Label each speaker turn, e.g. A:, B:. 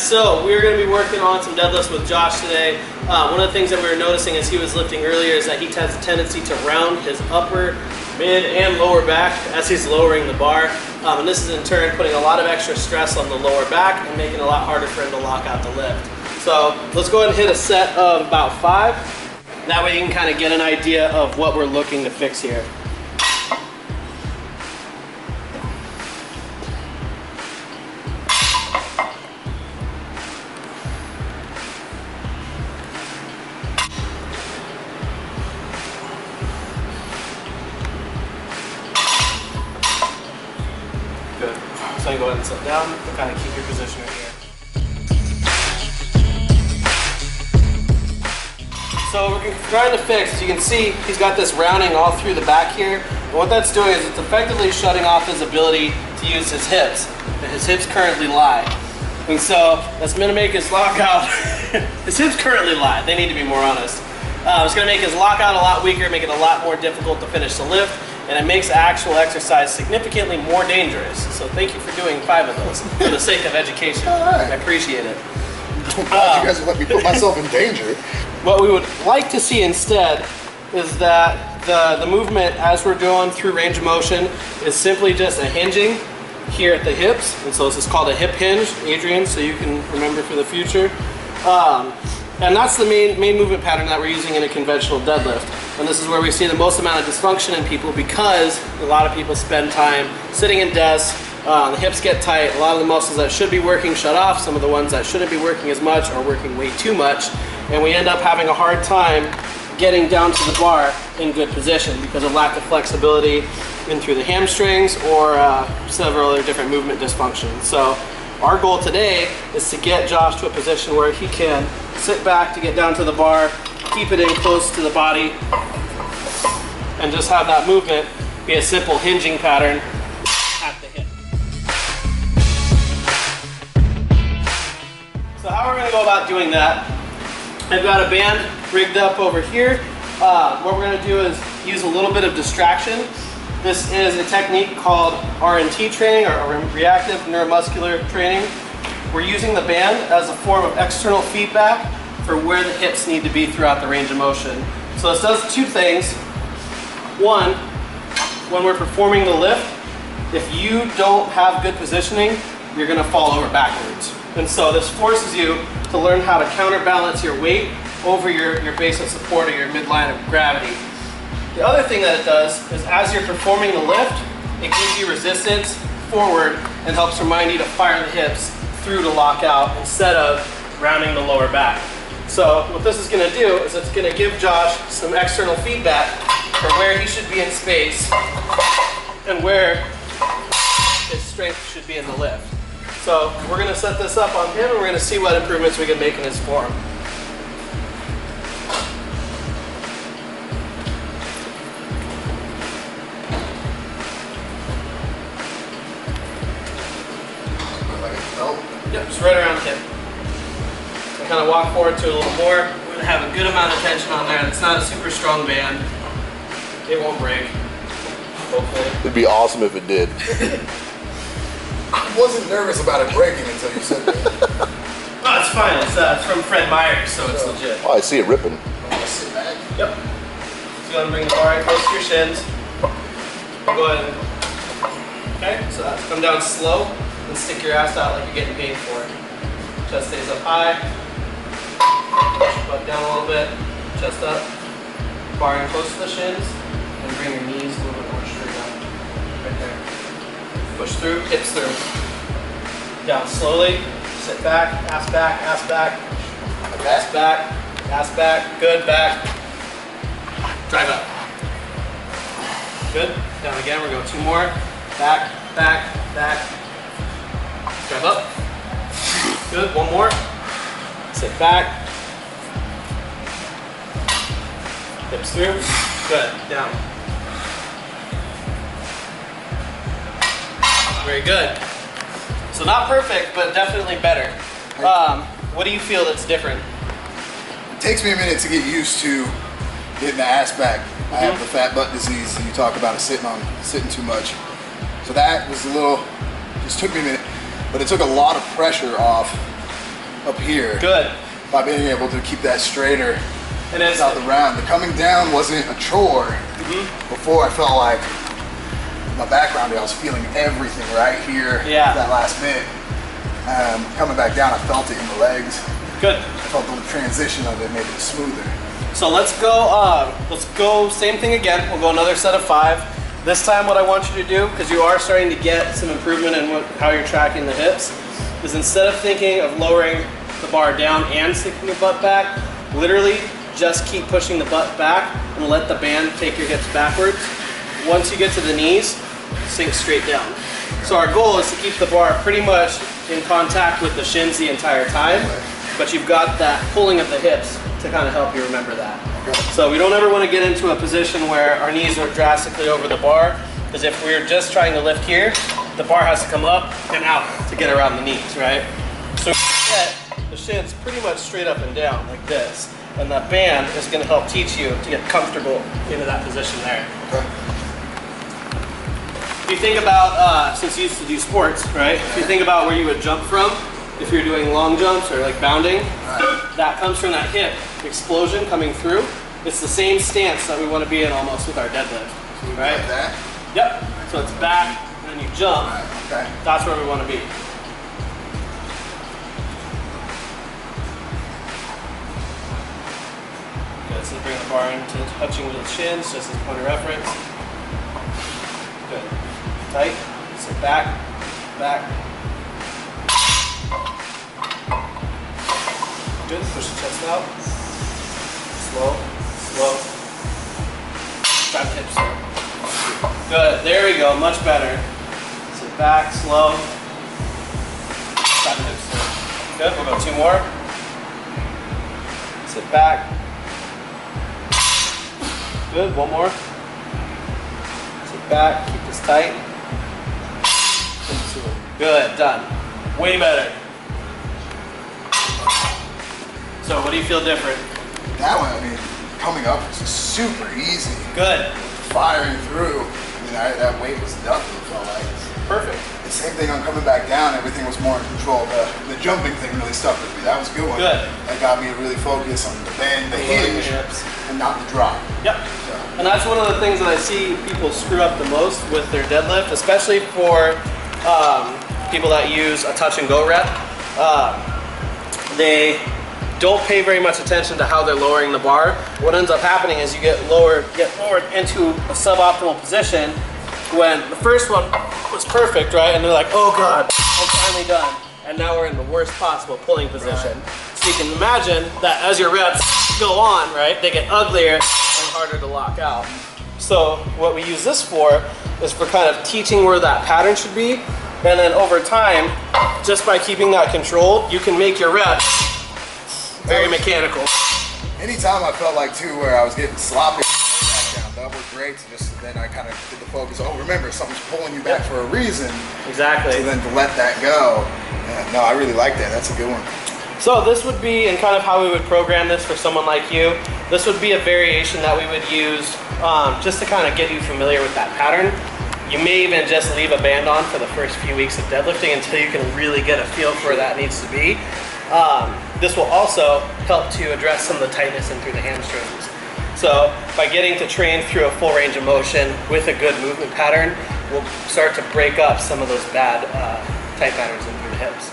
A: so we're going to be working on some deadlifts with Josh today. One of the things that we were noticing as he was lifting earlier is that he has a tendency to round his upper, mid, and lower back as he's lowering the bar. And this is in turn putting a lot of extra stress on the lower back and making it a lot harder for him to lock out the lift. So let's go ahead and hit a set of about 5. That way you can kind of get an idea of what we're looking to fix here. Good. So you go ahead and sit down and kind of keep your position right here. So we're trying to fix, as you can see, he's got this rounding all through the back here. And what that's doing is it's effectively shutting off his ability to use his hips. His hips currently lie. And so that's going to make his lockout, his hips currently lie, they need to be more honest. It's going to make his lockout a lot weaker, make it a lot more difficult to finish the lift. And it makes actual exercise significantly more dangerous. So thank you for doing 5 of those for the sake of education.
B: All right.
A: I appreciate it.
B: I'm glad you guys would let me put myself in danger.
A: What we would like to see instead is that the movement as we're going through range of motion is simply just a hinging here at the hips. And so this is called a hip hinge, Adrian, so you can remember for the future. And that's the main movement pattern that we're using in a conventional deadlift. And this is where we see the most amount of dysfunction in people because a lot of people spend time sitting in desks, the hips get tight, a lot of the muscles that should be working shut off, some of the ones that shouldn't be working as much are working way too much, and we end up having a hard time getting down to the bar in good position because of lack of flexibility in through the hamstrings or several other different movement dysfunctions. So our goal today is to get Josh to a position where he can sit back to get down to the bar, keep it in close to the body, and just have that movement be a simple hinging pattern at the hip. So how we're going to go about doing that, I've got a band rigged up over here. What we're going to do is use a little bit of distraction. This is a technique called RNT training, or Reactive neuromuscular training. We're using the band as a form of external feedback for where the hips need to be throughout the range of motion. So this does 2 things. One, when we're performing the lift, if you don't have good positioning, you're going to fall over backwards. And so this forces you to learn how to counterbalance your weight over your base of support or your midline of gravity. The other thing that it does is as you're performing the lift, it gives you resistance forward and helps remind you to fire the hips through to lock out instead of rounding the lower back. So what this is going to do is it's going to give Josh some external feedback for where he should be in space and where his strength should be in the lift. So we're going to set this up on him and we're going to see what improvements we can make in his form. Yep, just right around the hip. So kind of walk forward to it a little more. We're going to have a good amount of tension on there. It's not a super strong band. It won't break, hopefully.
B: It'd be awesome if it did. I wasn't nervous about it breaking until you said that.
A: Oh, it's fine. It's from Fred Myers, so it's legit.
B: Oh, I see it ripping.
A: Sit back. Yep. So you want to bring the bar right close to your shins. Go ahead. Okay, so come down slow. And stick your ass out like you're getting paid for it. Chest stays up high. Push your butt down a little bit. Chest up. Bar in close to the shins. And bring your knees a little bit more straight up. Right there. Push through, hips through. Down slowly. Sit back, ass back, ass back. Ass back, ass back. Good, back. Drive up. Good. Down again, we're going 2 more. Back, back, back. Drive up. Good. 1 more. Sit back. Hips through. Good. Down. Very good. So not perfect, but definitely better. What do you feel that's different?
B: It takes me a minute to get used to getting the ass back. I have the fat butt disease, and you talk about it sitting too much. So that was just took me a minute. But it took a lot of pressure off up here.
A: Good.
B: By being able to keep that straighter
A: And it's
B: throughout the round. The coming down wasn't a chore. Before I felt like my background, I was feeling everything right here.
A: Yeah.
B: That last bit. Coming back down, I felt it in the legs.
A: good.
B: I felt the transition of it made it smoother.
A: So let's go same thing again. We'll go another set of 5. This time what I want you to do, because you are starting to get some improvement in how you're tracking the hips, is instead of thinking of lowering the bar down and sinking the butt back, literally just keep pushing the butt back and let the band take your hips backwards. Once you get to the knees, sink straight down. So our goal is to keep the bar pretty much in contact with the shins the entire time, but you've got that pulling of the hips to kind of help you remember that. So we don't ever want to get into a position where our knees are drastically over the bar, because if we're just trying to lift here, the bar has to come up and out to get around the knees, right? So get the shins pretty much straight up and down like this, and that band is going to help teach you to get comfortable into that position there. If you think about, since you used to do sports, right? If you think about where you would jump from, if you're doing long jumps or like bounding, that comes from that hip explosion coming through. It's the same stance that we want to be in almost with our deadlift, right?
B: Like that?
A: Yep. So it's back, and then you jump.
B: Okay.
A: That's where we want to be. Good. So bring the bar into touching with the shins, just as a point of reference. Good. Tight. Sit back. Back. Good. Push the chest out. Slow. Slow. Drive the hips through. Good. There we go. Much better. Sit back. Slow. Drive the hips through. Good. We'll go 2 more. Sit back. Good. 1 more. Sit back. Keep this tight. Good. Done. Way better. So what do you feel different?
B: That one, I mean, coming up was just super easy.
A: Good.
B: Firing through. I mean, that weight was nothing, it felt like.
A: Perfect.
B: The same thing on coming back down, everything was more in control. The jumping thing really stuck with me. That was a good one.
A: Good.
B: That got me to really focus on the bend, the hinge, and not the drop.
A: Yep.
B: So.
A: And that's one of the things that I see people screw up the most with their deadlift, especially for people that use a touch and go rep. They don't pay very much attention to how they're lowering the bar. What ends up happening is you get lowered into a suboptimal position when the first one was perfect, right? And they're like, oh God, I'm finally done. And now we're in the worst possible pulling position. Right. So you can imagine that as your reps go on, right, they get uglier and harder to lock out. So what we use this for is for kind of teaching where that pattern should be. And then over time, just by keeping that controlled, you can make your reps very mechanical.
B: Anytime I felt like too where I was getting sloppy, that was great. So just then I kind of did the focus. Oh, remember something's pulling you back for a reason.
A: Exactly.
B: So then to let that go. Yeah, no, I really like that. That's a good one.
A: So this would be, and kind of how we would program this for someone like you. This would be a variation that we would use just to kind of get you familiar with that pattern. You may even just leave a band on for the first few weeks of deadlifting until you can really get a feel for where that needs to be. This will also help to address some of the tightness in through the hamstrings. So by getting to train through a full range of motion with a good movement pattern, we'll start to break up some of those bad tight patterns in through the hips.